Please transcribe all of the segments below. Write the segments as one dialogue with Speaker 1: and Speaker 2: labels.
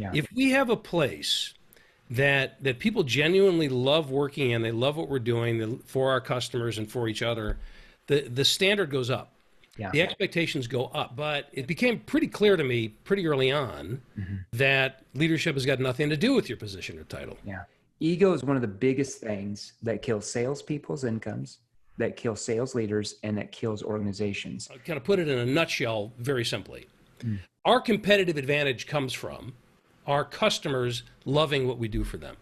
Speaker 1: Yeah.
Speaker 2: If we have a place that people genuinely love working in, they love what we're doing for our customers and for each other, the standard goes up.
Speaker 1: Yeah.
Speaker 2: The expectations go up. But it became pretty clear to me pretty early on that leadership has got nothing to do with your position or title.
Speaker 1: Yeah. Ego is one of the biggest things that kills salespeople's incomes, that kills sales leaders, and that kills organizations.
Speaker 2: I'll kind of put it in a nutshell very simply. Our competitive advantage comes from our customers loving what we do for them.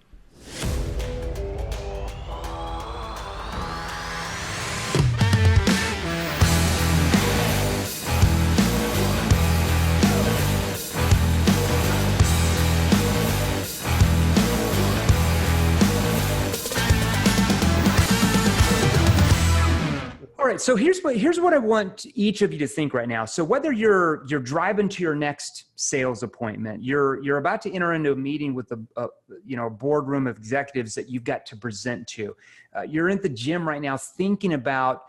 Speaker 1: All right, so here's what I want each of you to think right now. So whether you're driving to your next sales appointment, you're about to enter into a meeting with a boardroom of executives that you've got to present to, you're in the gym right now thinking about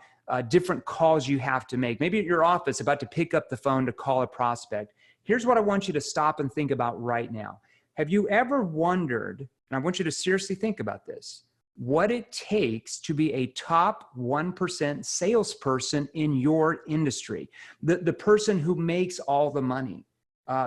Speaker 1: different calls you have to make. Maybe at your office, about to pick up the phone to call a prospect. Here's what I want you to stop and think about right now. Have you ever wondered, and I want you to seriously think about this, what it takes to be a top 1% salesperson in your industry, the person who makes all the money.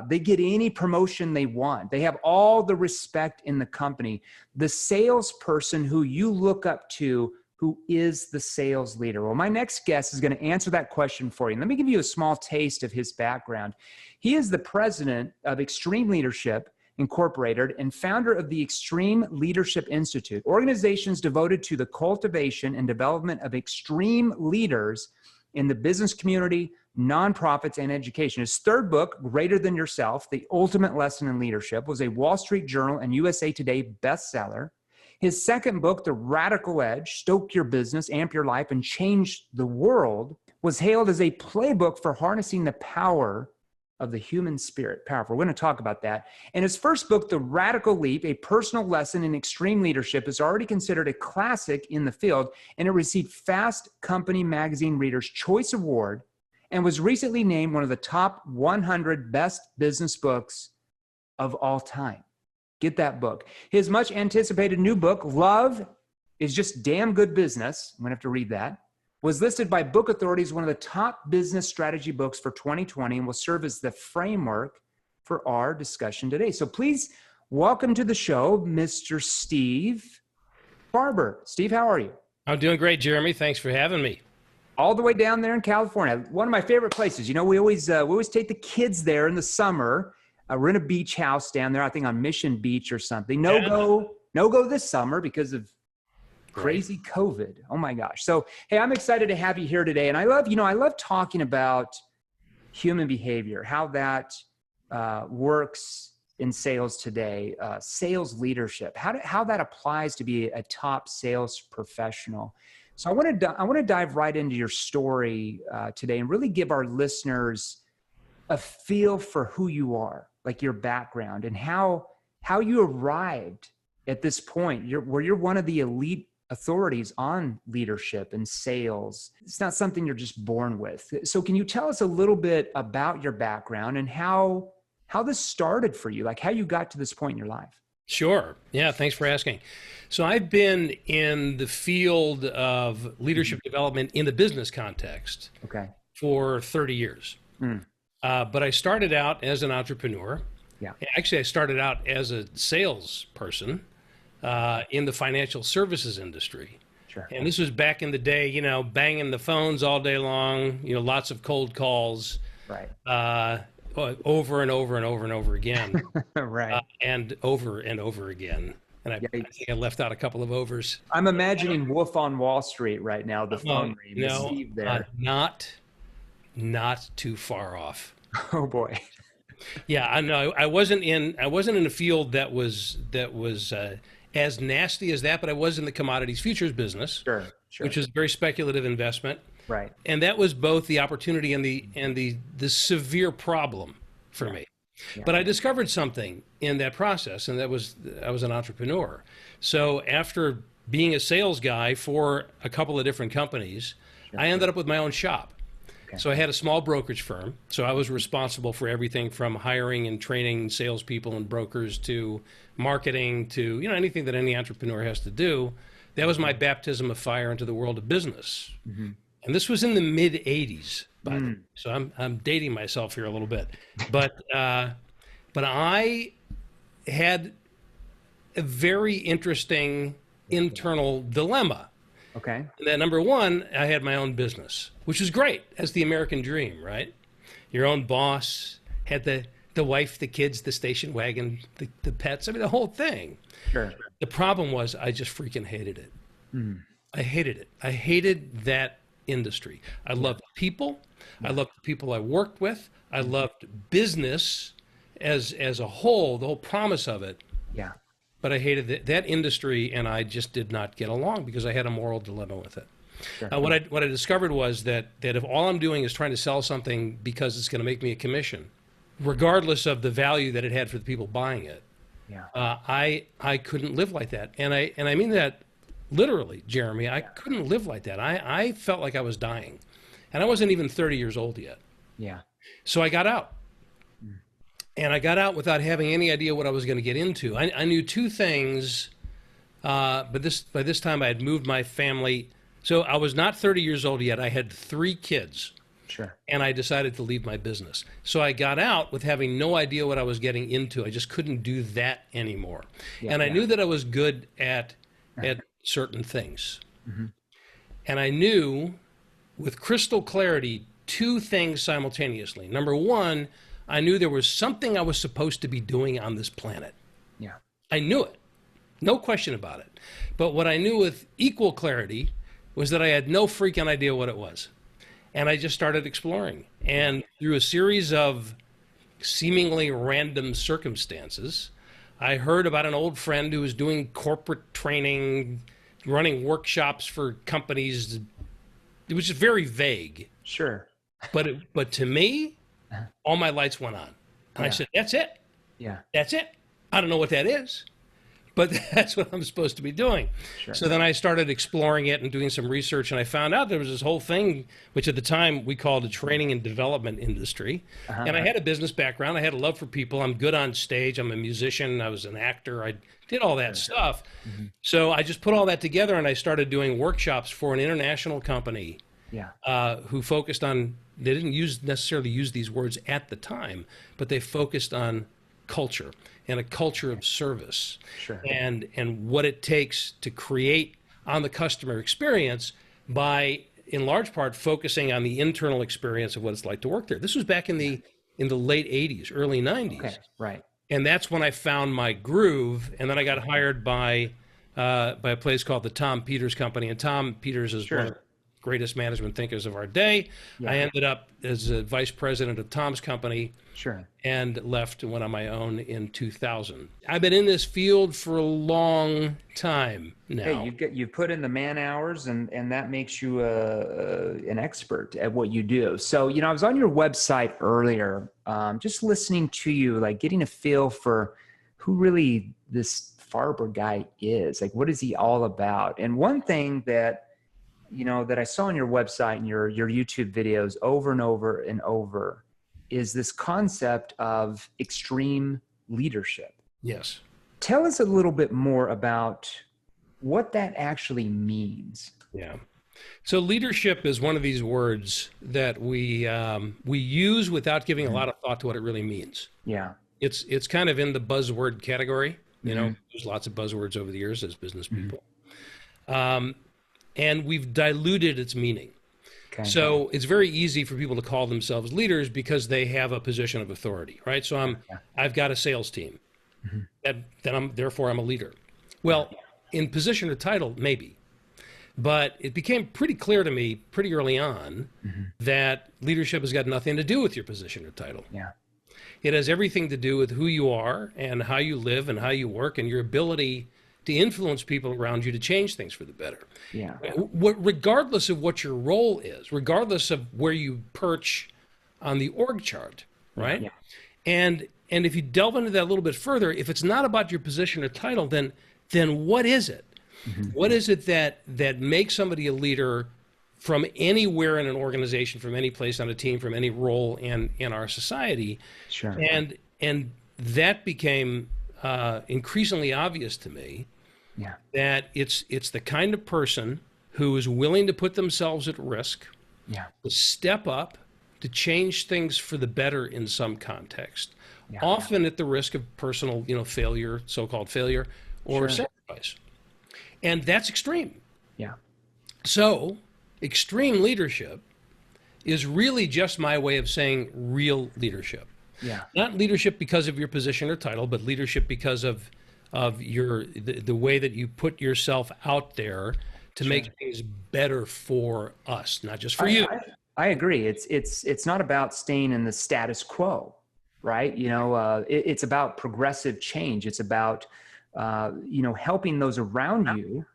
Speaker 1: They get any promotion they want. They have all the respect in the company. The salesperson who you look up to, who is the sales leader. Well, my next guest is going to answer that question for you. And let me give you a small taste of his background. He is the president of Extreme Leadership Incorporated and founder of the Extreme Leadership Institute, organizations devoted to the cultivation and development of extreme leaders in the business community, nonprofits, and education. His third book, Greater Than Yourself, The Ultimate Lesson in Leadership, was a Wall Street Journal and USA Today bestseller. His second book, The Radical Edge, Stoke Your Business, Amp Your Life, and Change the World, was hailed as a playbook for harnessing the power of the human spirit. Powerful. We're going to talk about that. And his first book, The Radical Leap, A Personal Lesson in Extreme Leadership, is already considered a classic in the field, and it received Fast Company Magazine Reader's Choice Award and was recently named one of the top 100 best business books of all time. Get that book. His much anticipated new book, Love is Just Damn Good Business, I'm going to have to read that, was listed by book authorities as one of the top business strategy books for 2020 and will serve as the framework for our discussion today. So please welcome to the show, Mr. Steve Farber. Steve, how are you?
Speaker 2: I'm doing great, Jeremy. Thanks for having me.
Speaker 1: All the way down there in California, one of my favorite places. You know, we always take the kids there in the summer. We're in a beach house down there, I think on Mission Beach or something. No go this summer because of crazy COVID. Oh my gosh. So, hey, I'm excited to have you here today. And I love talking about human behavior, how that works in sales today, sales leadership, how that applies to be a top sales professional. So I want to dive right into your story today and really give our listeners a feel for who you are, like your background and how you arrived at this point where you're one of the elite authorities on leadership and sales. It's not something you're just born with. So can you tell us a little bit about your background and how this started for you, like how you got to this point in your life?
Speaker 2: Sure. Yeah, thanks for asking. So I've been in the field of leadership development in the business context for 30 years. But I started out as an entrepreneur.
Speaker 1: Yeah.
Speaker 2: Actually, I started out as a salesperson in the financial services industry.
Speaker 1: Sure.
Speaker 2: And this was back in the day, banging the phones all day long, lots of cold calls.
Speaker 1: Right.
Speaker 2: Over and over and over and over again.
Speaker 1: Right.
Speaker 2: And over again. And I think I left out a couple of overs.
Speaker 1: I'm imagining Wolf on Wall Street right now, the phone ring.
Speaker 2: No,
Speaker 1: Steve there.
Speaker 2: Not too far off.
Speaker 1: Oh boy.
Speaker 2: Yeah, I know. I wasn't in a field that was as nasty as that, but I was in the commodities futures business,
Speaker 1: sure.
Speaker 2: Which is very speculative investment.
Speaker 1: Right.
Speaker 2: And that was both the opportunity and the severe problem for me. Yeah. But I discovered something in that process, and I was an entrepreneur. So after being a sales guy for a couple of different companies, I ended up with my own shop. So I had a small brokerage firm. So I was responsible for everything from hiring and training salespeople and brokers to marketing to, anything that any entrepreneur has to do. That was my baptism of fire into the world of business. And this was in the mid 80s, by the way. So I'm dating myself here a little bit. But I had a very interesting internal dilemma.
Speaker 1: Okay.
Speaker 2: That number one, I had my own business, which was great. That's the American dream, right? Your own boss, had the wife, the kids, the station wagon, the pets, the whole thing.
Speaker 1: Sure.
Speaker 2: The problem was I just freaking hated it. I hated it. I hated that industry. I loved people. I loved the people I worked with. I loved business as a whole, the whole promise of it.
Speaker 1: Yeah.
Speaker 2: But I hated that industry, and I just did not get along because I had a moral dilemma with it. Sure. What I discovered was that if all I'm doing is trying to sell something because it's going to make me a commission, regardless of the value that it had for the people buying it, I couldn't live like that. And I mean that literally, Jeremy. I couldn't live like that. I felt like I was dying, and I wasn't even 30 years old yet.
Speaker 1: Yeah.
Speaker 2: So I got out. And I got out without having any idea what I was going to get into. I knew two things, but by this time I had moved my family. So I was not 30 years old yet. I had 3 kids.
Speaker 1: Sure.
Speaker 2: And I decided to leave my business. So I got out with having no idea what I was getting into. I just couldn't do that anymore. And I knew that I was good at certain things. And I knew with crystal clarity 2 things simultaneously. Number one, I knew there was something I was supposed to be doing on this planet.
Speaker 1: Yeah.
Speaker 2: I knew it. No question about it. But what I knew with equal clarity was that I had no freaking idea what it was. And I just started exploring. And through a series of seemingly random circumstances, I heard about an old friend who was doing corporate training, running workshops for companies. It was just very vague.
Speaker 1: Sure.
Speaker 2: But to me, all my lights went on. And I said, that's it.
Speaker 1: Yeah.
Speaker 2: That's it. I don't know what that is, but that's what I'm supposed to be doing. Sure. So then I started exploring it and doing some research, and I found out there was this whole thing, which at the time we called a training and development industry. And I had a business background. I had a love for people. I'm good on stage. I'm a musician. I was an actor. I did all that stuff. So I just put all that together, and I started doing workshops for an international company who focused on, they didn't necessarily use these words at the time, but they focused on culture and a culture of service.
Speaker 1: Sure.
Speaker 2: And what it takes to create on the customer experience by, in large part, focusing on the internal experience of what it's like to work there. This was back in the late 80s, early 90s.
Speaker 1: Okay, right.
Speaker 2: And that's when I found my groove. And then I got hired by a place called the Tom Peters Company. And Tom Peters is one of the greatest management thinkers of our day. I ended up as a vice president of Tom's company. And left and went on my own in 2000. I've been in this field for a long time now.
Speaker 1: Hey, you've put in the man hours, and that makes you an expert at what you do. So, I was on your website earlier, just listening to you, like getting a feel for who really this Farber guy is. Like, what is he all about? And one thing that that I saw on your website and your YouTube videos over and over and over is this concept of extreme leadership.
Speaker 2: Yes.
Speaker 1: Tell us a little bit more about what that actually means.
Speaker 2: Yeah. So leadership is one of these words that we use without giving a lot of thought to what it really means.
Speaker 1: Yeah.
Speaker 2: It's kind of in the buzzword category. There's lots of buzzwords over the years as business people. And we've diluted its meaning. Okay. So it's very easy for people to call themselves leaders because they have a position of authority, right? So I've got a sales team. Therefore I'm a leader. Well, in position or title, maybe. But it became pretty clear to me pretty early on that leadership has got nothing to do with your position or title.
Speaker 1: Yeah.
Speaker 2: It has everything to do with who you are and how you live and how you work and your ability to influence people around you to change things for the better.
Speaker 1: Yeah.
Speaker 2: Regardless of what your role is, regardless of where you perch on the org chart, right? Yeah. And if you delve into that a little bit further, if it's not about your position or title, then what is it? What is it that makes somebody a leader from anywhere in an organization, from any place on a team, from any role in our society.
Speaker 1: Sure.
Speaker 2: And that became increasingly obvious to me.
Speaker 1: Yeah.
Speaker 2: That it's the kind of person who is willing to put themselves at risk, to step up, to change things for the better in some context, often at the risk of personal, failure, so-called failure, or sacrifice. And that's extreme.
Speaker 1: Yeah.
Speaker 2: So extreme leadership is really just my way of saying real leadership.
Speaker 1: Yeah.
Speaker 2: Not leadership because of your position or title, but leadership because of the way that you put yourself out there to make things better for us, not just for you.
Speaker 1: I agree. It's not about staying in the status quo, right? It's about progressive change. It's about helping those around you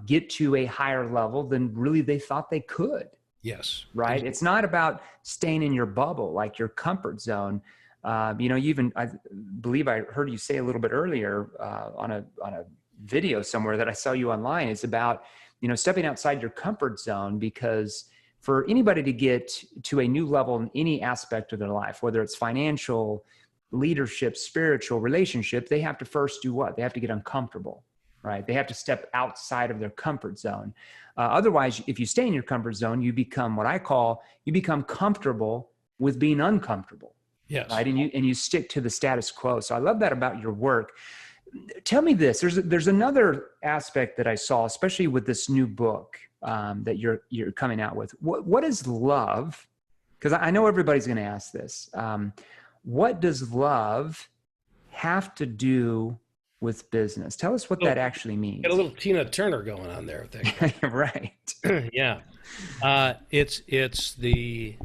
Speaker 1: get to a higher level than really they thought they could.
Speaker 2: Yes.
Speaker 1: Right.
Speaker 2: Exactly.
Speaker 1: It's not about staying in your bubble, like your comfort zone. I believe I heard you say a little bit earlier on a video somewhere that I saw you online. It's about, stepping outside your comfort zone, because for anybody to get to a new level in any aspect of their life, whether it's financial, leadership, spiritual, relationship, they have to first do what? They have to get uncomfortable, right? They have to step outside of their comfort zone. Otherwise, if you stay in your comfort zone, you become you become comfortable with being uncomfortable.
Speaker 2: Yes.
Speaker 1: Right. And you stick to the status quo. So I love that about your work. Tell me this, there's another aspect that I saw, especially with this new book that you're coming out with. What is love? Because I know everybody's going to ask this. What does love have to do with business? Tell us what that actually means.
Speaker 2: Got a little Tina Turner going on there with that.
Speaker 1: Right.
Speaker 2: Yeah. It's the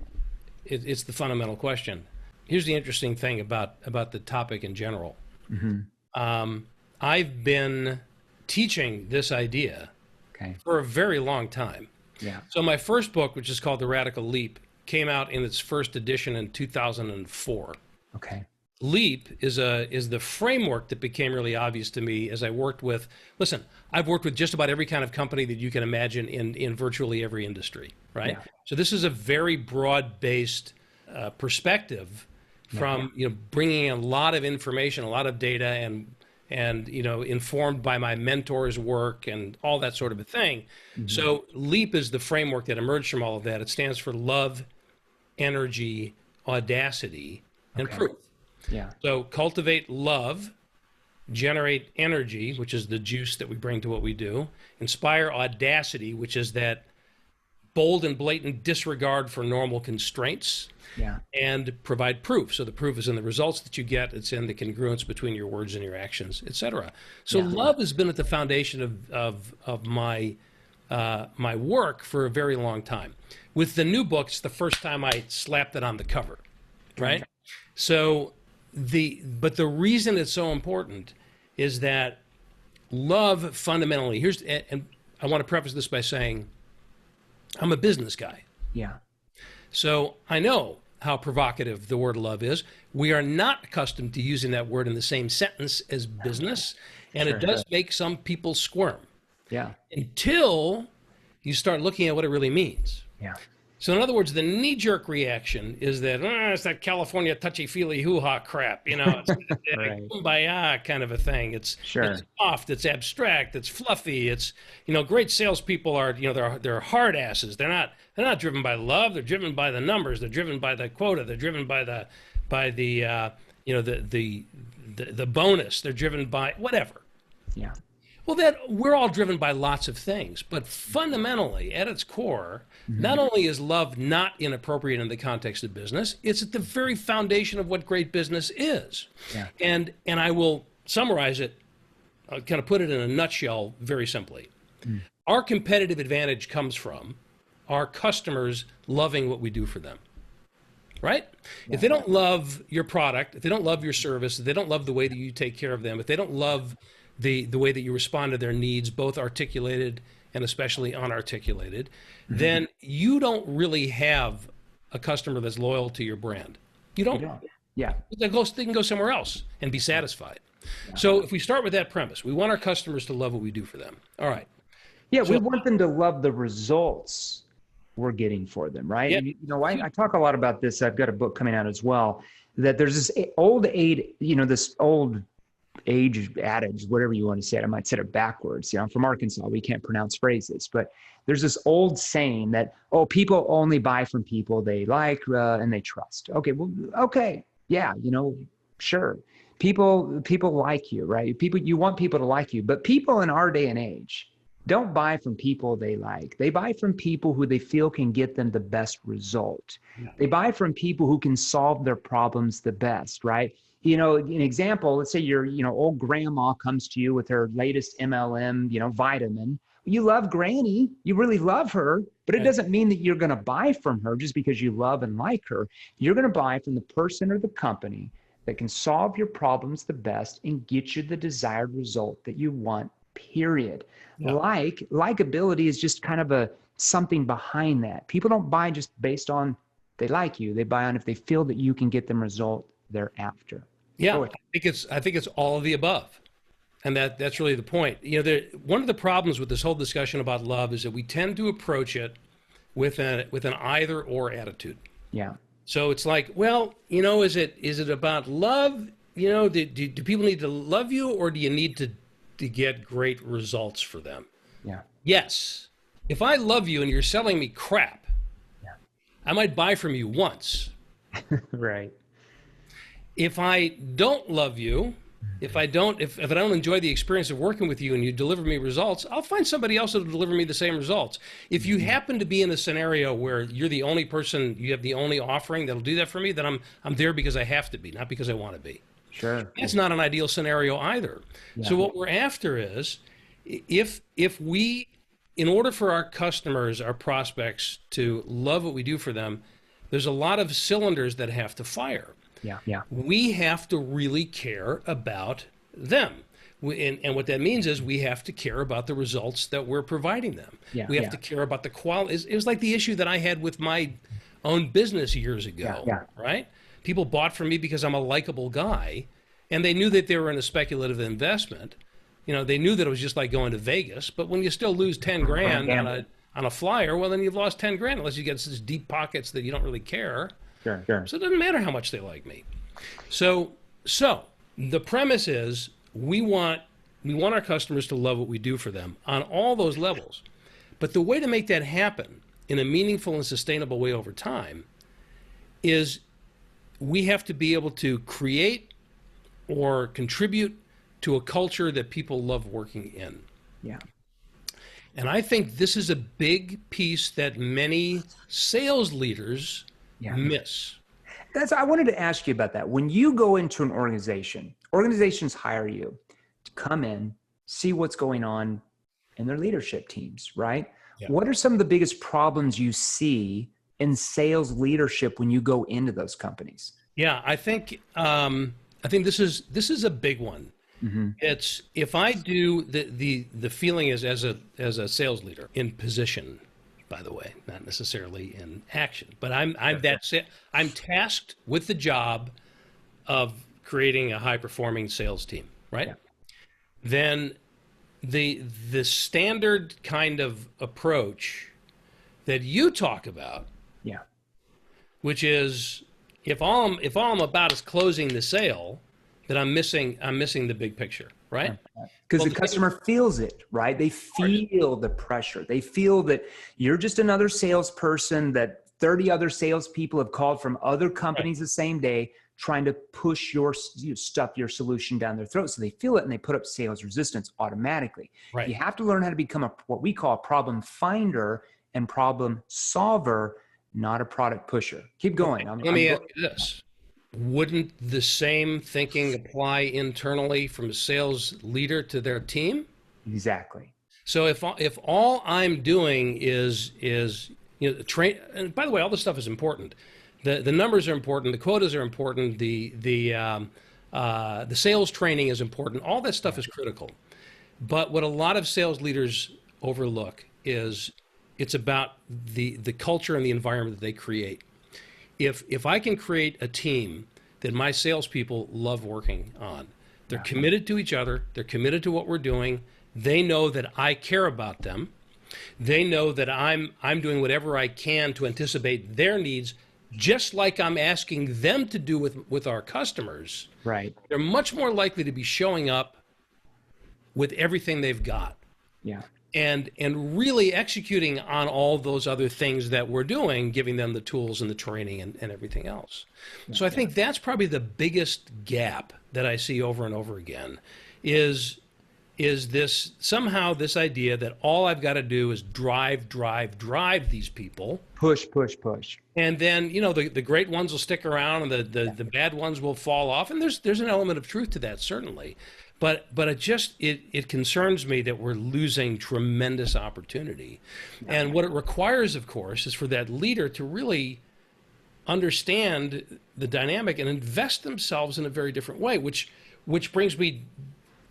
Speaker 2: fundamental question. Here's the interesting thing about the topic in general.
Speaker 1: Mm-hmm.
Speaker 2: I've been teaching this idea for a very long time.
Speaker 1: Yeah.
Speaker 2: So my first book, which is called The Radical Leap, came out in its first edition in 2004.
Speaker 1: Okay.
Speaker 2: Leap is the framework that became really obvious to me as I worked with, I've worked with just about every kind of company that you can imagine in virtually every industry, right? Yeah. So this is a very broad-based perspective from, bringing a lot of information, a lot of data, and informed by my mentor's work and all that sort of a thing. Mm-hmm. So LEAP is the framework that emerged from all of that. It stands for love, energy, audacity, and proof.
Speaker 1: Yeah.
Speaker 2: So cultivate love, generate energy, which is the juice that we bring to what we do, inspire audacity, which is that bold and blatant disregard for normal constraints, and provide proof. So the proof is in the results that you get. It's in the congruence between your words and your actions, etc. So love has been at the foundation of my my work for a very long time. With the new book, it's the first time I slapped it on the cover, right? So but the reason it's so important is that love fundamentally, and I want to preface this by saying I'm a business guy.
Speaker 1: Yeah.
Speaker 2: So I know how provocative the word love is. We are not accustomed to using that word in the same sentence as business, and it does make some people squirm.
Speaker 1: Yeah.
Speaker 2: Until you start looking at what it really means. Yeah. So in other words, the knee-jerk reaction is that it's that California touchy-feely hoo-ha crap, it's
Speaker 1: right.
Speaker 2: kumbaya kind of a thing. It's soft, it's abstract, it's fluffy. It's great salespeople are they're hard asses. They're not driven by love. They're driven by the numbers. They're driven by the quota. They're driven by the bonus. They're driven by whatever. Yeah. Well, we're all driven by lots of things, but fundamentally, at its core, not only is love not inappropriate in the context of business, it's at the very foundation of what great business is. Yeah. And I will summarize it, kind of put it in a nutshell very simply. Our competitive advantage comes from our customers loving what we do for them, right? Yeah. If they don't love your product, if they don't love your service, if they don't love the way that you take care of them, if they don't love the way that you respond to their needs, both articulated and especially unarticulated, then you don't really have a customer that's loyal to your brand. You don't. Yeah. They can go somewhere else and be satisfied. Yeah. So if we start with that premise, we want our customers to love what we do for them. All right.
Speaker 1: Yeah, we want them to love the results we're getting for them, right?
Speaker 2: Yeah.
Speaker 1: And, I talk a lot about this. I've got a book coming out as well, that there's this old age adage, whatever you want to say it. I might say it backwards. I'm from Arkansas. We can't pronounce phrases, but there's this old saying that, people only buy from people they like and they trust. Okay, well, okay. Yeah, sure. People like you, right? You want people to like you, but people in our day and age don't buy from people they like. They buy from people who they feel can get them the best result. Yeah. They buy from people who can solve their problems the best, right? An example, let's say your, old grandma comes to you with her latest MLM, vitamin. You love Granny, you really love her, but it doesn't mean that you're going to buy from her just because you love and like her. You're going to buy from the person or the company that can solve your problems the best and get you the desired result that you want, period. Yeah. Likability is just kind of something behind that. People don't buy just based on they like you. They buy on if they feel that you can get them result they're after.
Speaker 2: Yeah, I think it's all of the above, and that's really the point. One of the problems with this whole discussion about love is that we tend to approach it with an either or attitude.
Speaker 1: Yeah.
Speaker 2: So it's like, well, is it about love? Do people need to love you, or do you need to get great results for them?
Speaker 1: Yeah.
Speaker 2: Yes. If I love you and you're selling me crap, I might buy from you once.
Speaker 1: Right.
Speaker 2: If I don't love you, if I don't enjoy the experience of working with you and you deliver me results, I'll find somebody else that'll deliver me the same results. If you happen to be in a scenario where you're the only person, you have the only offering that'll do that for me, then I'm there because I have to be, not because I want to be.
Speaker 1: Sure.
Speaker 2: That's not an ideal scenario either. Yeah. So what we're after is, if we, in order for our customers, our prospects to love what we do for them, there's a lot of cylinders that have to fire.
Speaker 1: Yeah.
Speaker 2: We have to really care about them. And what that means is we have to care about the results that we're providing them. Yeah, we have to care about the quality. It was like the issue that I had with my own business years ago, right? People bought from me because I'm a likable guy, and they knew that they were in a speculative investment. They knew that it was just like going to Vegas, but when you still lose 10 grand on a flyer, well, then you've lost 10 grand unless you get such deep pockets that you don't really care.
Speaker 1: Sure.
Speaker 2: So it doesn't matter how much they like me. So the premise is we want our customers to love what we do for them on all those levels. But the way to make that happen in a meaningful and sustainable way over time is we have to be able to create or contribute to a culture that people love working in.
Speaker 1: Yeah.
Speaker 2: And I think this is a big piece that many sales leaders miss.
Speaker 1: I wanted to ask you about that. When you go into an organization, organizations hire you to come in, see what's going on in their leadership teams, right? Yeah. What are some of the biggest problems you see in sales leadership when you go into those companies?
Speaker 2: Yeah, I think this is a big one. Mm-hmm. It's if I do the feeling is as a sales leader in position, by the way, not necessarily in action, but I'm tasked with the job of creating a high performing sales team, right? Yeah. Then the standard kind of approach that you talk about, which is if all I'm about is closing the sale, then I'm missing the big picture, right?
Speaker 1: Because the customer feels it, right? They feel the pressure. They feel that you're just another salesperson that 30 other salespeople have called from other companies the same day trying to push your solution down their throat. So they feel it and they put up sales resistance automatically. Right. You have to learn how to become what we call a problem finder and problem solver, not a product pusher. Keep going.
Speaker 2: Let me ask you this. Wouldn't the same thinking apply internally from a sales leader to their team?
Speaker 1: Exactly.
Speaker 2: So if all I'm doing is train, and by the way, all this stuff is important. The numbers are important. The quotas are important. The sales training is important. All that stuff is critical. But what a lot of sales leaders overlook is it's about the culture and the environment that they create. If I can create a team that my salespeople love working on, they're committed to each other, they're committed to what we're doing, they know that I care about them, They know that I'm doing whatever I can to anticipate their needs, just like I'm asking them to do with our customers.
Speaker 1: Right.
Speaker 2: They're much more likely to be showing up with everything they've got.
Speaker 1: Yeah.
Speaker 2: And really executing on all those other things that we're doing, giving them the tools and the training and everything else. Yeah, so I think that's probably the biggest gap that I see over and over again is this somehow this idea that all I've got to do is drive these people.
Speaker 1: Push.
Speaker 2: And then, the great ones will stick around and the bad ones will fall off. And there's an element of truth to that, certainly. But it concerns me that we're losing tremendous opportunity. And what it requires, of course, is for that leader to really understand the dynamic and invest themselves in a very different way, which brings me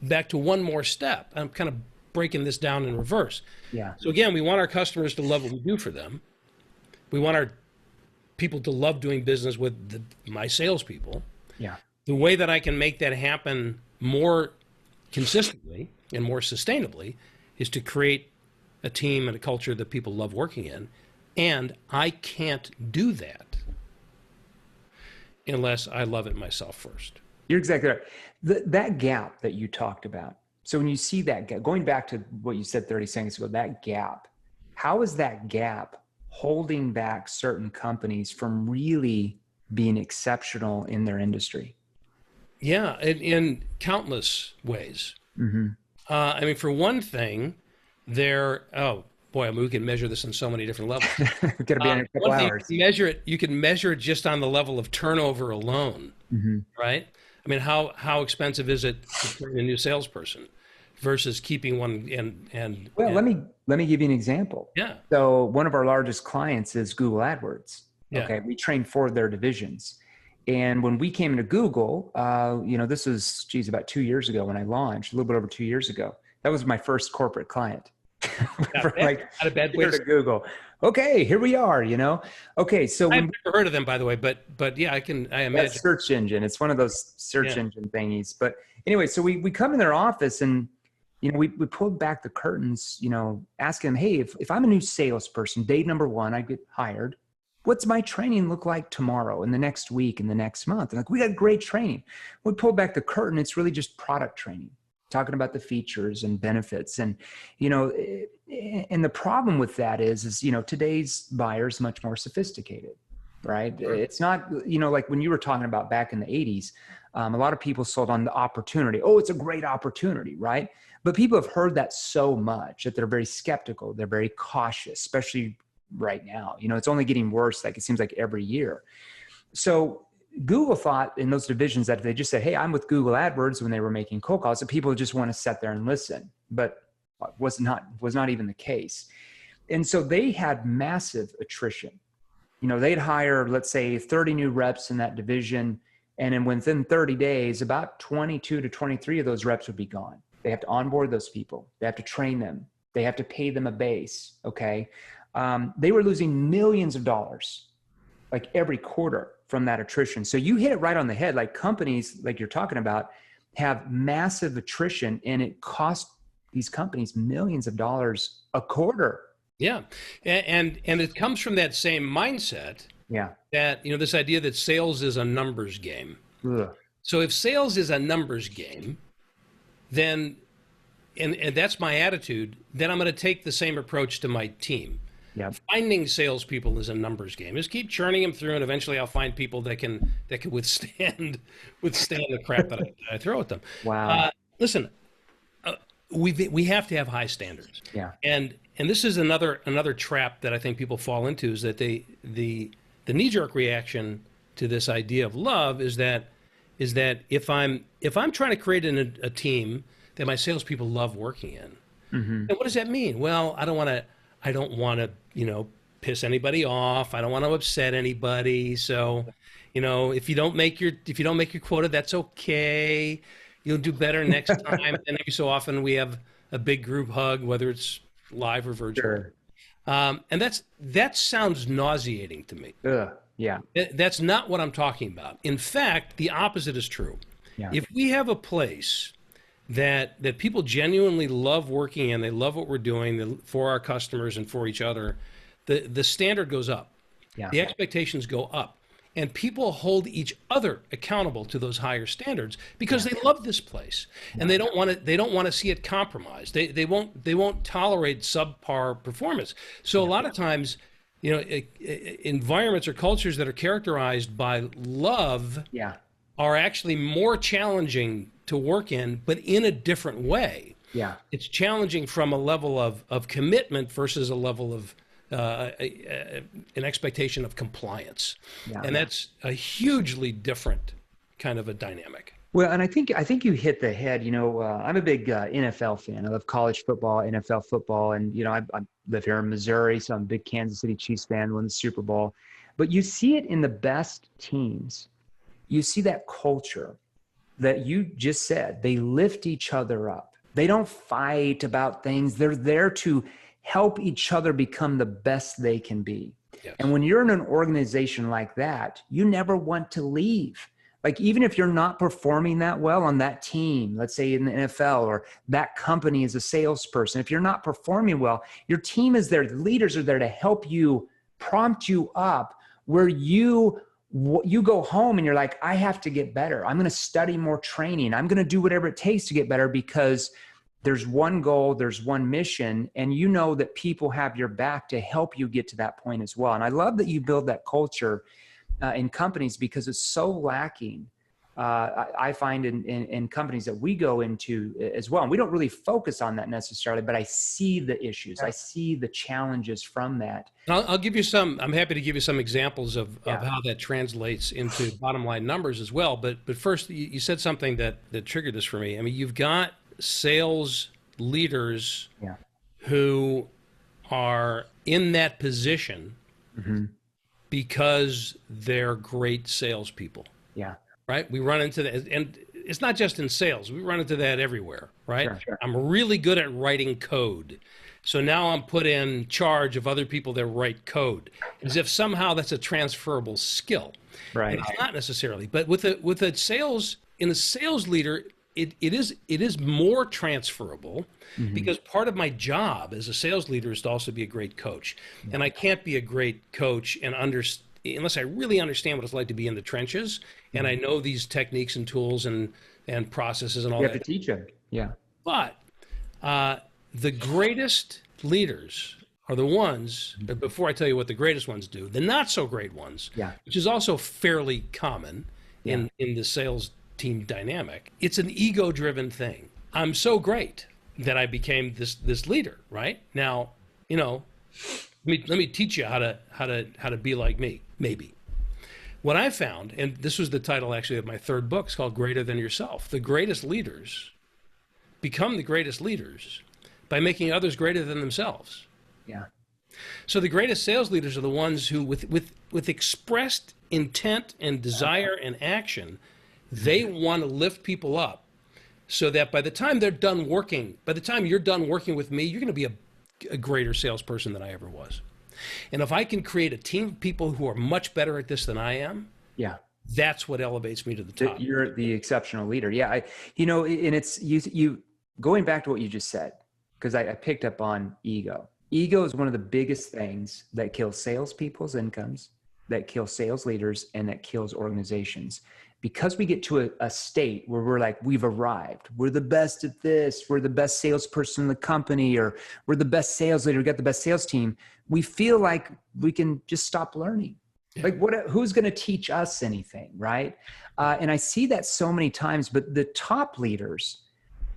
Speaker 2: back to one more step. I'm kind of breaking this down in reverse.
Speaker 1: Yeah.
Speaker 2: So again, we want our customers to love what we do for them. We want our people to love doing business with my salespeople.
Speaker 1: Yeah.
Speaker 2: The way that I can make that happen more consistently and more sustainably is to create a team and a culture that people love working in. And I can't do that unless I love it myself first.
Speaker 1: You're exactly right. That gap that you talked about. So when you see that gap, going back to what you said 30 seconds ago, that gap, how is that gap holding back certain companies from really being exceptional in their industry?
Speaker 2: Yeah, in countless ways. Mm-hmm. I mean, for one thing, we can measure this on so many different levels.
Speaker 1: We've got to be in a couple hours.
Speaker 2: You can measure it just on the level of turnover alone, right? I mean, how expensive is it to train a new salesperson versus keeping one
Speaker 1: let me give you an example.
Speaker 2: Yeah.
Speaker 1: So one of our largest clients is Google AdWords.
Speaker 2: Yeah.
Speaker 1: Okay. We train 4 of their divisions. And when we came into Google, this was, about 2 years ago when I launched, a little bit over 2 years ago. That was my first corporate client.
Speaker 2: Not a bad place
Speaker 1: to Google. Okay, here we are, Okay, so
Speaker 2: I've never heard of them, by the way, but yeah, I imagine.
Speaker 1: That search engine. It's one of those search engine thingies. But anyway, so we come in their office and we pulled back the curtains, asking them, hey, if I'm a new salesperson, day number 1, I get hired. What's my training look like tomorrow and the next week and the next month? And like, we got great training. We pulled back the curtain. It's really just product training, talking about the features and benefits. And, and the problem with that is today's buyer is much more sophisticated, right? It's not, like when you were talking about back in the 80s, a lot of people sold on the opportunity. Oh, it's a great opportunity, right? But people have heard that so much that they're very skeptical. They're very cautious, especially right now. It's only getting worse. Like it seems like every year. So Google thought in those divisions that if they just said, hey, I'm with Google AdWords when they were making cold calls, that people would just want to sit there and listen, but was not even the case. And so they had massive attrition. They'd hire, let's say 30 new reps in that division. And then within 30 days, about 22 to 23 of those reps would be gone. They have to onboard those people. They have to train them. They have to pay them a base. Okay. They were losing millions of dollars like every quarter from that attrition. So you hit it right on the head. Like companies like you're talking about have massive attrition, and it costs these companies millions of dollars a quarter.
Speaker 2: Yeah. And it comes from that same mindset.
Speaker 1: Yeah.
Speaker 2: That, this idea that sales is a numbers game.
Speaker 1: Ugh.
Speaker 2: So if sales is a numbers game, then, and that's my attitude, then I'm going to take the same approach to my team.
Speaker 1: Yep.
Speaker 2: Finding salespeople is a numbers game. Just keep churning them through, and eventually I'll find people that can withstand the crap that I throw at them.
Speaker 1: Wow.
Speaker 2: Listen, we have to have high standards.
Speaker 1: Yeah.
Speaker 2: And this is another trap that I think people fall into, is that the knee-jerk reaction to this idea of love is that if I'm trying to create a team that my salespeople love working in, then what does that mean? Well, I don't want to piss anybody off. I don't want to upset anybody. So, if you don't make your quota, that's okay. You'll do better next time. And every so often we have a big group hug, whether it's live or virtual.
Speaker 1: Sure.
Speaker 2: And that sounds nauseating to me.
Speaker 1: Yeah.
Speaker 2: That's not what I'm talking about. In fact, the opposite is true.
Speaker 1: Yeah.
Speaker 2: If we have a place that people genuinely love working in, they love what we're doing for our customers and for each other, the standard goes up. Yeah. The expectations go up. And people hold each other accountable to those higher standards because they love this place, and they don't want to see it compromised. They won't tolerate subpar performance. So a lot of times, environments or cultures that are characterized by love are actually more challenging to work in, but in a different way. Yeah, it's challenging from a level of commitment versus a level of an expectation of compliance. Yeah. And that's a hugely different kind of a dynamic.
Speaker 1: Well, and I think you hit the head. I'm a big NFL fan. I love college football, NFL football, and I live here in Missouri, so I'm a big Kansas City Chiefs fan, won the Super Bowl. But you see it in the best teams. You see that culture that you just said. They lift each other up. They don't fight about things. They're there to help each other become the best they can be. Yes. And when you're in an organization like that, you never want to leave. Like, even if you're not performing that well on that team, let's say in the NFL, or that company as a salesperson, if you're not performing well, your team is there, the leaders are there to help you, prompt you up, where you go home and you're like, I have to get better. I'm going to study more training. I'm going to do whatever it takes to get better, because there's one goal, there's one mission, and you know that people have your back to help you get to that point as well. And I love that you build that culture in companies, because it's so lacking. I find in companies that we go into as well. And we don't really focus on that necessarily, but I see the issues. I see the challenges from that.
Speaker 2: I'll give you I'm happy to give you some examples of how that translates into bottom line numbers as well. But first, you said something that triggered this for me. I mean, you've got sales leaders who are in that position because they're great salespeople. Yeah. Right? We run into that, and it's not just in sales. We run into that everywhere, right? Sure. I'm really good at writing code. So now I'm put in charge of other people that write code, as if somehow that's a transferable skill. Right. And it's not necessarily. But with a sales leader, it is more transferable, because part of my job as a sales leader is to also be a great coach. And I can't be a great coach unless I really understand what it's like to be in the trenches, and I know these techniques and tools and processes and all that.
Speaker 1: You have to teach them. Yeah.
Speaker 2: But the greatest leaders are the ones, before I tell you what the greatest ones do, the not so great ones, which is also fairly common in the sales team dynamic. It's an ego-driven thing. I'm so great that I became this leader, right? Now, let me teach you how to be like me, maybe. What I found, and this was the title actually of my third book, it's called Greater Than Yourself. The greatest leaders become the greatest leaders by making others greater than themselves. Yeah. So the greatest sales leaders are the ones who, with expressed intent and desire and action, they want to lift people up, so that by the time you're done working with me, you're going to be a greater salesperson than I ever was. And if I can create a team of people who are much better at this than I am, that's what elevates me to the top.
Speaker 1: You're the exceptional leader. Yeah. And it's you going back to what you just said, because I picked up on ego. Ego is one of the biggest things that kills salespeople's incomes, that kills sales leaders, and that kills organizations. Because we get to a state where we're like, we've arrived, we're the best at this, we're the best salesperson in the company, or we're the best sales leader, we got the best sales team, we feel like we can just stop learning. Yeah. Like, who's going to teach us anything, right? And I see that so many times, but the top leaders,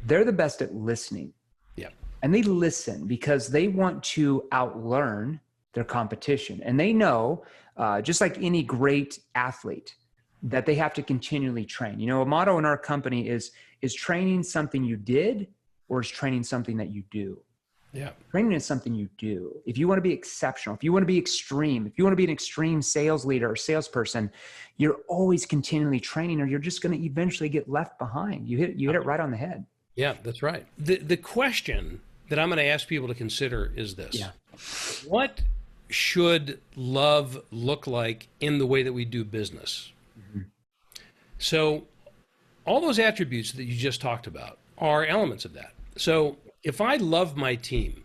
Speaker 1: they're the best at listening. Yeah. And they listen because they want to outlearn their competition. And they know, just like any great athlete, that they have to continually train. A motto in our company is training something you did, or is training something that you do? Yeah. Training is something you do. If you want to be exceptional, if you want to be extreme, if you want to be an extreme sales leader or salesperson, you're always continually training, or you're just going to eventually get left behind. You hit it right on the head.
Speaker 2: Yeah, that's right. The question that I'm going to ask people to consider is this. Yeah. What should love look like in the way that we do business? So all those attributes that you just talked about, are elements of that. So if I love my team,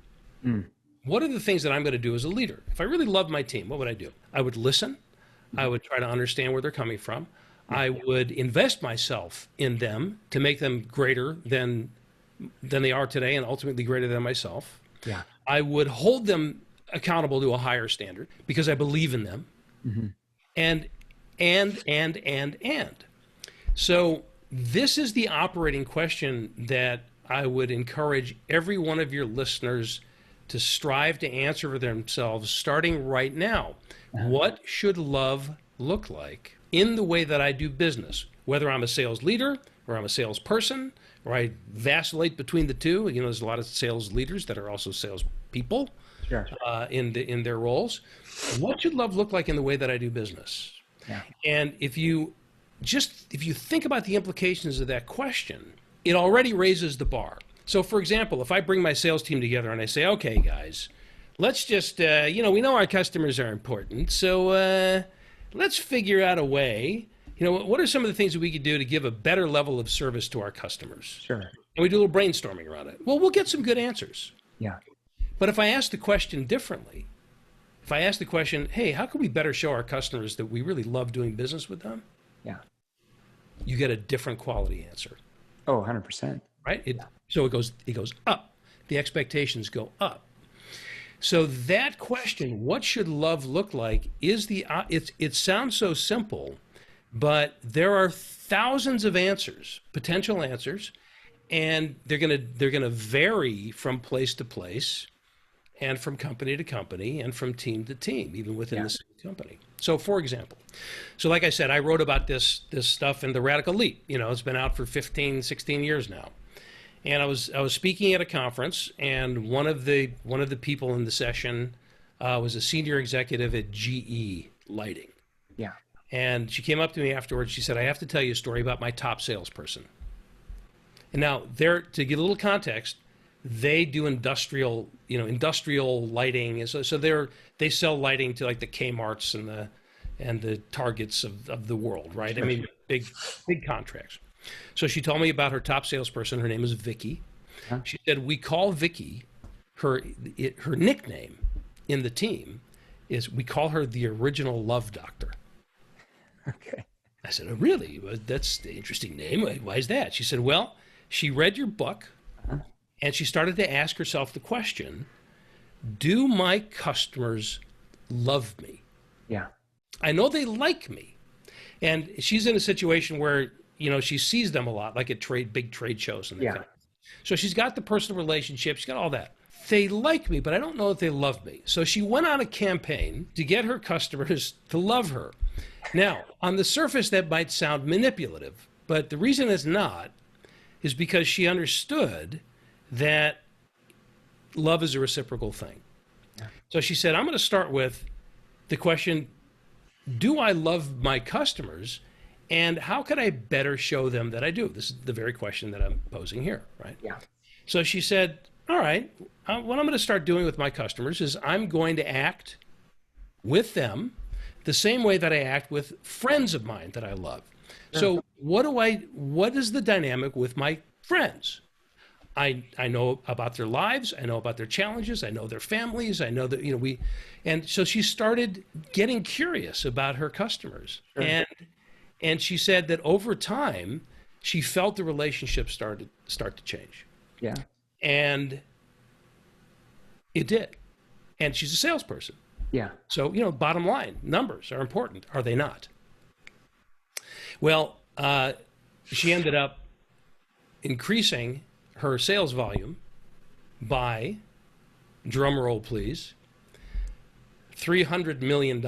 Speaker 2: what are the things that I'm going to do as a leader? If I really love my team, what would I do? I would listen. I would try to understand where they're coming from. I would invest myself in them to make them greater than they are today and ultimately greater than myself.
Speaker 1: Yeah.
Speaker 2: I would hold them accountable to a higher standard because I believe in them. And. So this is the operating question that I would encourage every one of your listeners to strive to answer for themselves starting right now. What should love look like in the way that I do business? Whether I'm a sales leader or I'm a salesperson or I vacillate between the two. You know, there's a lot of sales leaders that are also sales people in their roles. What should love look like in the way that I do business? Yeah. And if you think about the implications of that question, it already raises the bar. So for example, if I bring my sales team together and I say, okay, guys, let's just, we know our customers are important. So let's figure out a way, what are some of the things that we could do to give a better level of service to our customers? Sure. And we do a little brainstorming around it. Well, we'll get some good answers. Yeah. But if I ask the question differently, if I ask the question, hey, how can we better show our customers that we really love doing business with them? Yeah. You get a different quality answer.
Speaker 1: Oh, 100%.
Speaker 2: Right? So it goes up. The expectations go up. So that question, what should love look like, is it sounds so simple, but there are thousands of answers, potential answers, and they're gonna vary from place to place, and from company to company, and from team to team, even within the same company. So for example, like I said, I wrote about this stuff in The Radical Leap. It's been out for 15, 16 years now. And I was speaking at a conference, and one of the people in the session was a senior executive at GE Lighting. Yeah. And she came up to me afterwards. She said, "I have to tell you a story about my top salesperson." And now, to give a little context, they do industrial lighting. So they sell lighting to like the Kmarts and the Targets of the world, right? I mean, big contracts. So she told me about her top salesperson. Her name is Vicky. Huh? She said, we call Vicky, her nickname in the team is, we call her the original love doctor. Okay. I said, oh, really? Well, that's an interesting name. Why is that? She said, well, she read your book and she started to ask herself the question, do my customers love me? Yeah. I know they like me. And she's in a situation where she sees them a lot, like at big trade shows. And so she's got the personal relationship. She's got all that. They like me, but I don't know if they love me. So she went on a campaign to get her customers to love her. Now, on the surface, that might sound manipulative, but the reason it's not is because she understood that love is a reciprocal thing. Yeah. So she said, I'm going to start with the question, do I love my customers? And how could I better show them that I do? This is the very question that I'm posing here, right? Yeah. So she said, all right, what I'm going to start doing with my customers is I'm going to act with them the same way that I act with friends of mine that I love. Sure. So what is the dynamic with my friends? I know about their lives. I know about their challenges. I know their families. I know that, and so she started getting curious about her customers. Sure. And she said that over time, she felt the relationship start to change. Yeah. And it did. And she's a salesperson. Yeah. So, bottom line, numbers are important, are they not? Well, she ended up increasing her sales volume by, drum roll please, $300 million.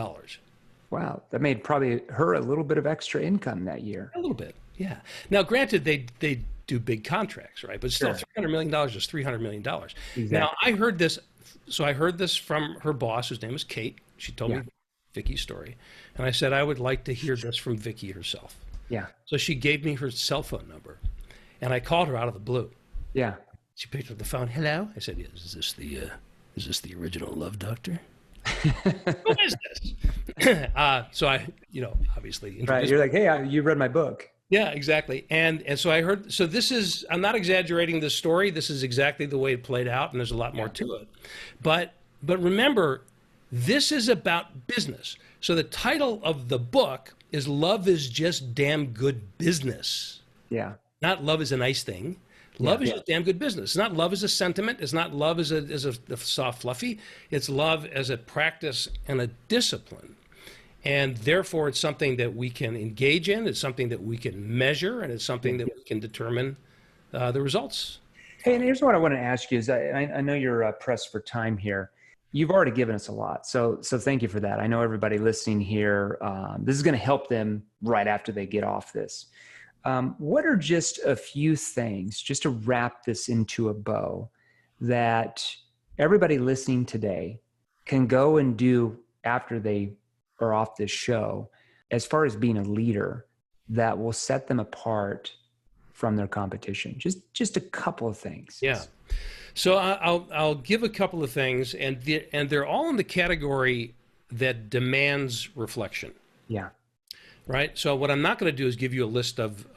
Speaker 1: Wow, that made probably her a little bit of extra income that year.
Speaker 2: A little bit, yeah. Now, granted, they do big contracts, right? But still, sure. $300 million is $300 million. Exactly. Now, I heard this from her boss, whose name is Kate. She told me Vicky's story. And I said, I would like to hear this from Vicky herself. Yeah. So she gave me her cell phone number. And I called her out of the blue. Yeah. She picked up the phone. Hello? I said, yes, is this the original love doctor? Who is this? So I, obviously.
Speaker 1: Right. You're like, hey, you read my book.
Speaker 2: Yeah, exactly. And so I heard, so this is, I'm not exaggerating this story. This is exactly the way it played out, and there's a lot more to it. But remember, this is about business. So the title of the book is Love is Just Damn Good Business.
Speaker 1: Yeah.
Speaker 2: Not love is a nice thing. Love is just damn good business. It's not love as a sentiment. It's not love as a soft fluffy. It's love as a practice and a discipline. And therefore, it's something that we can engage in. It's something that we can measure, and it's something that we can determine the results.
Speaker 1: Hey, and here's what I want to ask you is I know you're pressed for time here. You've already given us a lot. So thank you for that. I know everybody listening here, this is going to help them right after they get off this. What are just a few things, just to wrap this into a bow, that everybody listening today can go and do after they are off this show, as far as being a leader, that will set them apart from their competition? Just a couple of things.
Speaker 2: Yeah. So I'll give a couple of things, and they're all in the category that demands reflection.
Speaker 1: Yeah.
Speaker 2: Right. So what I'm not going to do is give you a list of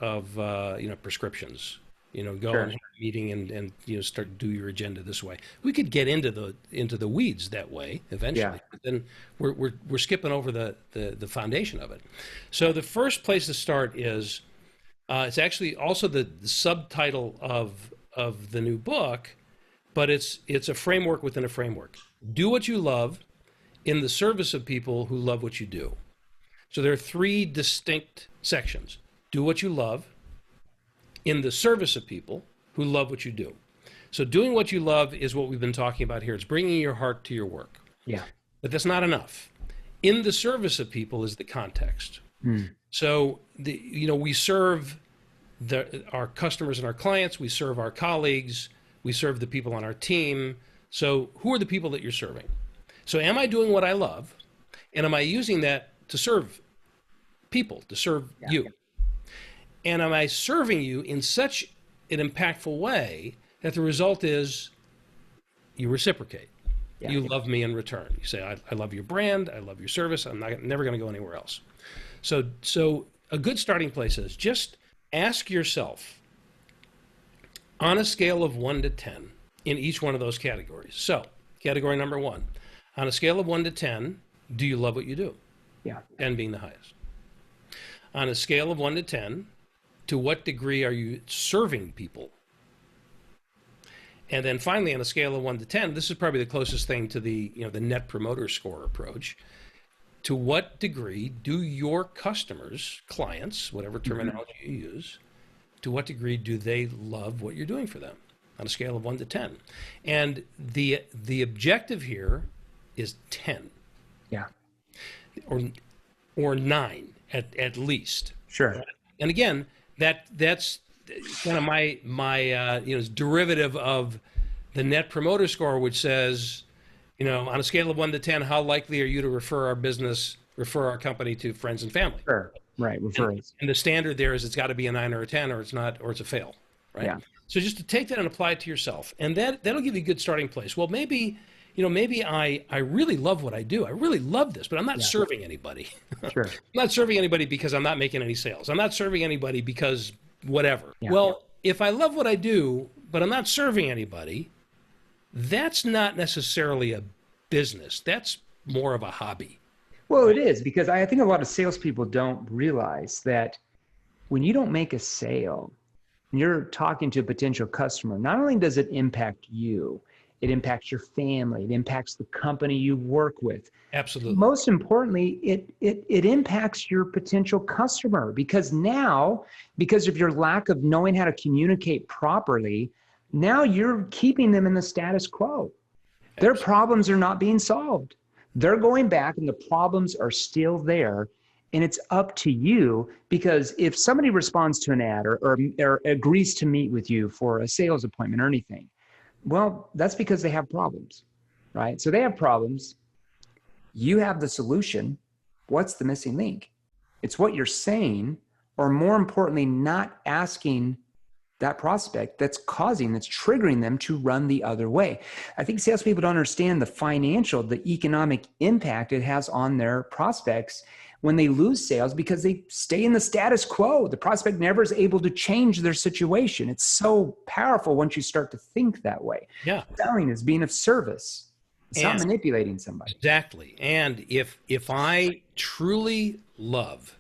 Speaker 2: prescriptions. Go and have a meeting and start do your agenda this way. We could get into the weeds that way eventually. But then we're skipping over the foundation of it. So the first place to start is it's actually also the subtitle of the new book, but it's a framework within a framework. Do what you love in the service of people who love what you do. So there are three distinct sections. Do what you love in the service of people who love what you do. So doing what you love is what we've been talking about here. It's bringing your heart to your work.
Speaker 1: Yeah.
Speaker 2: But that's not enough. In the service of people is the context. So we serve our customers and our clients. We serve our colleagues. We serve the people on our team. So who are the people that you're serving? So am I doing what I love? And am I using that to serve people, to serve you? And am I serving you in such an impactful way that the result is you reciprocate? Yeah. You love me in return. You say, I love your brand. I love your service. I'm never going to go anywhere else. So a good starting place is just ask yourself on a scale of 1 to 10 in each one of those categories. So category number 1, on a scale of 1 to 10, do you love what you do?
Speaker 1: Yeah.
Speaker 2: 10 being the highest. On a scale of 1 to 10, to what degree are you serving people? And then finally, on a scale of 1 to 10, this is probably the closest thing to the net promoter score approach. To what degree do your customers, clients, whatever terminology you use, to what degree do they love what you're doing for them on a scale of 1 to 10? And the objective here is 10.
Speaker 1: Yeah.
Speaker 2: Or 9 at least.
Speaker 1: Sure.
Speaker 2: And again, that's kind of my derivative of the net promoter score, which says, on a scale of 1 to 10, how likely are you to refer our company to friends and family?
Speaker 1: Sure. Right. Referrals.
Speaker 2: And the standard there is it's got to be a 9 or a 10, or it's not, or it's a fail. Right. Yeah. So just to take that and apply it to yourself, and that'll give you a good starting place. Well, maybe I really love what I do. I really love this, but I'm not serving anybody.
Speaker 1: Sure.
Speaker 2: I'm not serving anybody because I'm not making any sales. I'm not serving anybody because whatever.
Speaker 1: Yeah.
Speaker 2: Well, if I love what I do, but I'm not serving anybody, that's not necessarily a business. That's more of a hobby.
Speaker 1: Well, it is, because I think a lot of salespeople don't realize that when you don't make a sale, and you're talking to a potential customer, not only does it impact you, it impacts your family, it impacts the company you work with.
Speaker 2: Absolutely.
Speaker 1: Most importantly, it impacts your potential customer, because now, because of your lack of knowing how to communicate properly, now you're keeping them in the status quo. Their problems are not being solved. They're going back and the problems are still there. And it's up to you, because if somebody responds to an ad or agrees to meet with you for a sales appointment or anything, well, that's because they have problems, right? So they have problems. You have the solution. What's the missing link? It's what you're saying, or more importantly, not asking that prospect that's triggering them to run the other way. I think salespeople don't understand the economic impact it has on their prospects when they lose sales because they stay in the status quo. The prospect never is able to change their situation. It's so powerful once you start to think that way.
Speaker 2: Yeah.
Speaker 1: Selling is being of service. It's not manipulating somebody.
Speaker 2: Exactly. And if I truly love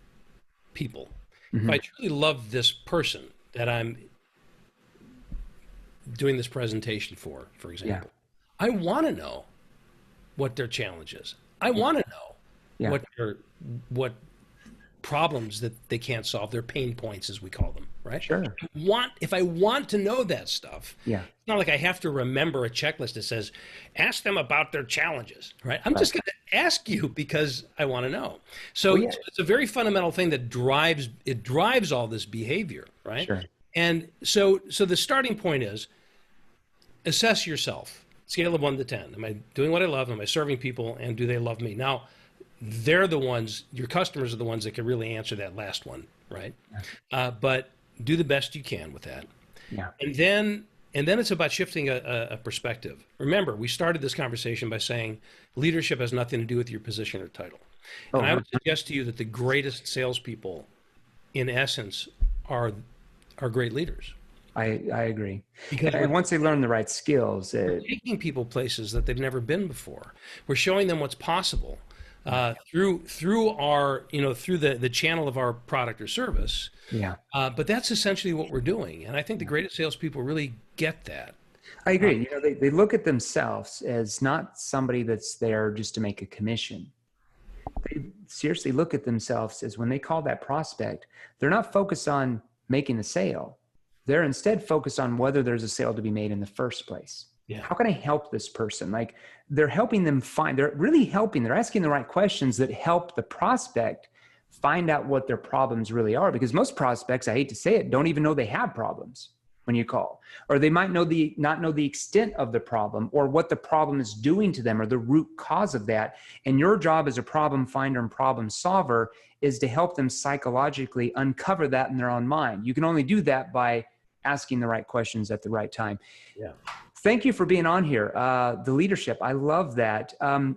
Speaker 2: people, if I truly love this person that I'm doing this presentation for example, I want to know what their challenge is. I want to know what problems that they can't solve, their pain points, as we call them, right?
Speaker 1: Sure.
Speaker 2: If I want to know that stuff,
Speaker 1: it's
Speaker 2: not like I have to remember a checklist that says, ask them about their challenges, right? I'm just going to ask you because I want to know. So it's a very fundamental thing that drives all this behavior, right?
Speaker 1: Sure.
Speaker 2: And so the starting point is assess yourself. Scale of 1 to 10. Am I doing what I love? Am I serving people? And do they love me? Now, they're the ones, your customers are the ones that can really answer that last one, right? But do the best you can with that.
Speaker 1: Yeah.
Speaker 2: And then it's about shifting a perspective. Remember, we started this conversation by saying leadership has nothing to do with your position or title. And I would suggest to you that the greatest salespeople, in essence, are great leaders.
Speaker 1: I agree. And once they learn the right skills,
Speaker 2: we're taking people places that they've never been before. We're showing them what's possible through our, through the channel of our product or service.
Speaker 1: Yeah.
Speaker 2: But that's essentially what we're doing. And I think the greatest salespeople really get that.
Speaker 1: I agree. They look at themselves as not somebody that's there just to make a commission. They seriously look at themselves as when they call that prospect, they're not focused on making the sale. They're instead focused on whether there's a sale to be made in the first place.
Speaker 2: Yeah.
Speaker 1: How can I help this person? Like they're helping them they're really helping. They're asking the right questions that help the prospect find out what their problems really are. Because most prospects, I hate to say it, don't even know they have problems when you call, or they might not know the extent of the problem or what the problem is doing to them or the root cause of that. And your job as a problem finder and problem solver is to help them psychologically uncover that in their own mind. You can only do that by asking the right questions at the right time.
Speaker 2: Yeah.
Speaker 1: Thank you for being on here. The leadership, I love that.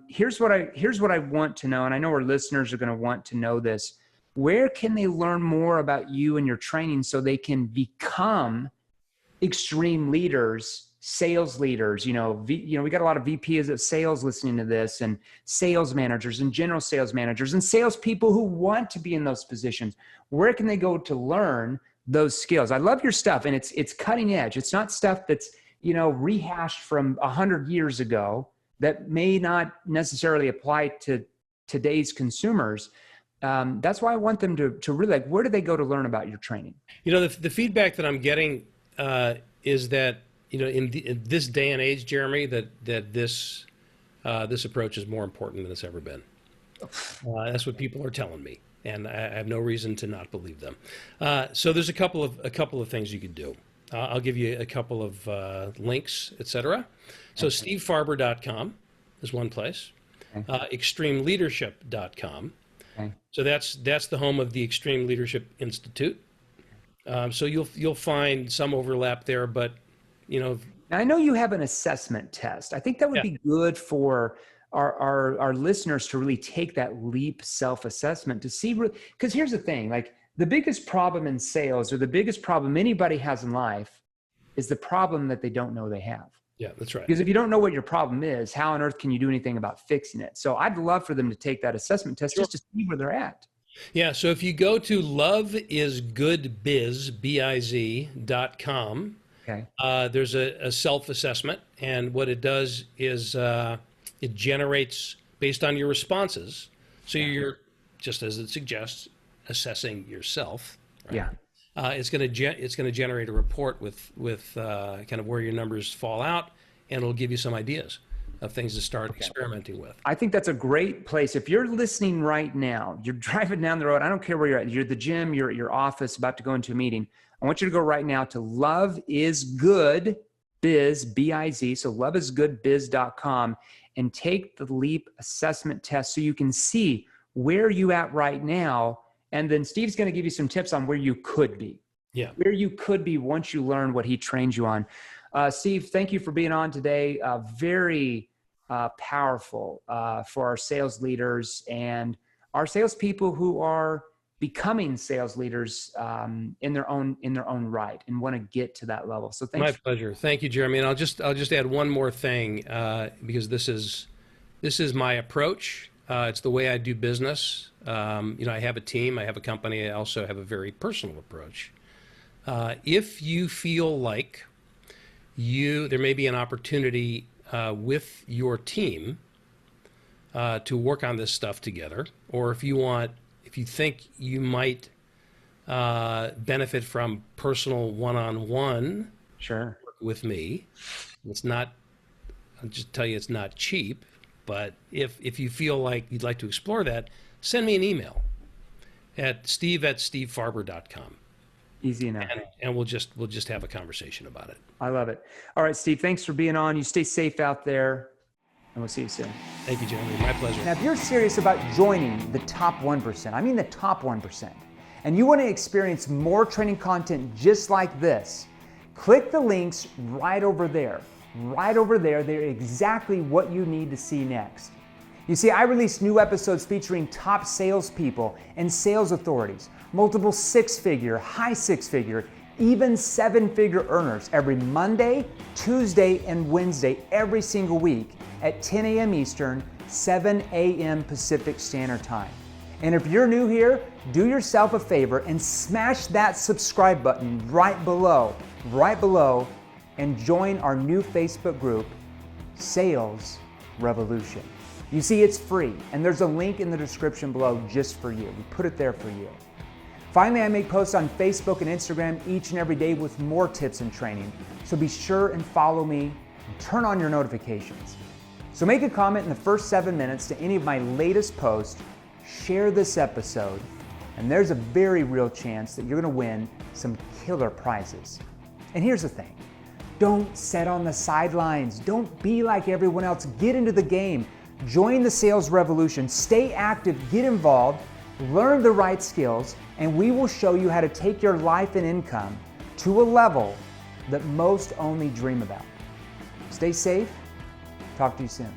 Speaker 1: Here's what I want to know, and I know our listeners are going to want to know this. Where can they learn more about you and your training so they can become extreme leaders, sales leaders? We got a lot of VPs of sales listening to this, and sales managers and general sales managers and salespeople who want to be in those positions. Where can they go to learn those skills? I love your stuff, and it's cutting edge. It's not stuff that's rehashed from 100 years ago that may not necessarily apply to today's consumers. That's why I want them to really, where do they go to learn about your training?
Speaker 2: The feedback that I'm getting is that, in this day and age, Jeremy, that this approach is more important than it's ever been. That's what people are telling me, and I have no reason to not believe them. So there's a couple of things you could do. I'll give you a couple of links, etc. So stevefarber.com is one place. Extremeleadership.com.
Speaker 1: Okay.
Speaker 2: So that's the home of the Extreme Leadership Institute. So you'll find some overlap there, but
Speaker 1: Now, I know you have an assessment test. I think that would be good for our listeners to really take that leap self-assessment to see, because here's the thing, like the biggest problem in sales, or the biggest problem anybody has in life, is the problem that they don't know they have.
Speaker 2: Yeah, that's right.
Speaker 1: Because if you don't know what your problem is, how on earth can you do anything about fixing it? So I'd love for them to take that assessment test just to see where they're at.
Speaker 2: Yeah, so if you go to loveisgoodbiz.com, there's a self-assessment, and what it does is it generates based on your responses. So you're, just as it suggests, assessing yourself. Right?
Speaker 1: Yeah.
Speaker 2: It's going to generate a report with kind of where your numbers fall out, and it'll give you some ideas of things to start experimenting with.
Speaker 1: I think that's a great place. If you're listening right now, you're driving down the road, I don't care where you're at, you're at the gym, you're at your office, about to go into a meeting, I want you to go right now to loveisgoodbiz, B-I-Z, so loveisgoodbiz.com, and take the LEAP assessment test so you can see where you at right now. And then Steve's going to give you some tips on where you could be.
Speaker 2: Yeah.
Speaker 1: Where you could be once you learn what he trains you on. Steve, thank you for being on today. Very powerful for our sales leaders and are salespeople who are becoming sales leaders in their own right and want to get to that level. So thanks.
Speaker 2: My pleasure. Thank you, Jeremy. And I'll just add one more thing because this is my approach. It's the way I do business. I have a team, I have a company. I also have a very personal approach. If you feel like there may be an opportunity with your team to work on this stuff together, or if you think you might benefit from personal one-on-one
Speaker 1: work
Speaker 2: with me, I'll just tell you it's not cheap, but if you feel like you'd like to explore that, send me an email at steve@stevefarber.com.
Speaker 1: Easy enough.
Speaker 2: And we'll just have a conversation about it.
Speaker 1: I love it. All right, Steve, thanks for being on. You stay safe out there, and we'll see you soon.
Speaker 2: Thank you, Jeremy. My pleasure.
Speaker 1: Now, if you're serious about joining the top 1%, I mean the top 1%, and you want to experience more training content just like this, click the links right over there. Right over there, they're exactly what you need to see next. You see, I release new episodes featuring top salespeople and sales authorities, multiple six-figure, high six-figure, even seven-figure earners every Monday, Tuesday, and Wednesday every single week at 10 a.m. Eastern, 7 a.m. Pacific Standard Time. And if you're new here, do yourself a favor and smash that subscribe button right below, and join our new Facebook group, Sales Revolution. You see, it's free, and there's a link in the description below just for you. We put it there for you. Finally, I make posts on Facebook and Instagram each and every day with more tips and training, so be sure and follow me and turn on your notifications. So make a comment in the first 7 minutes to any of my latest posts, share this episode, and there's a very real chance that you're gonna win some killer prizes. And here's the thing, don't sit on the sidelines. Don't be like everyone else. Get into the game. Join the sales revolution. Stay active, get involved, learn the right skills, and we will show you how to take your life and income to a level that most only dream about. Stay safe. Talk to you soon.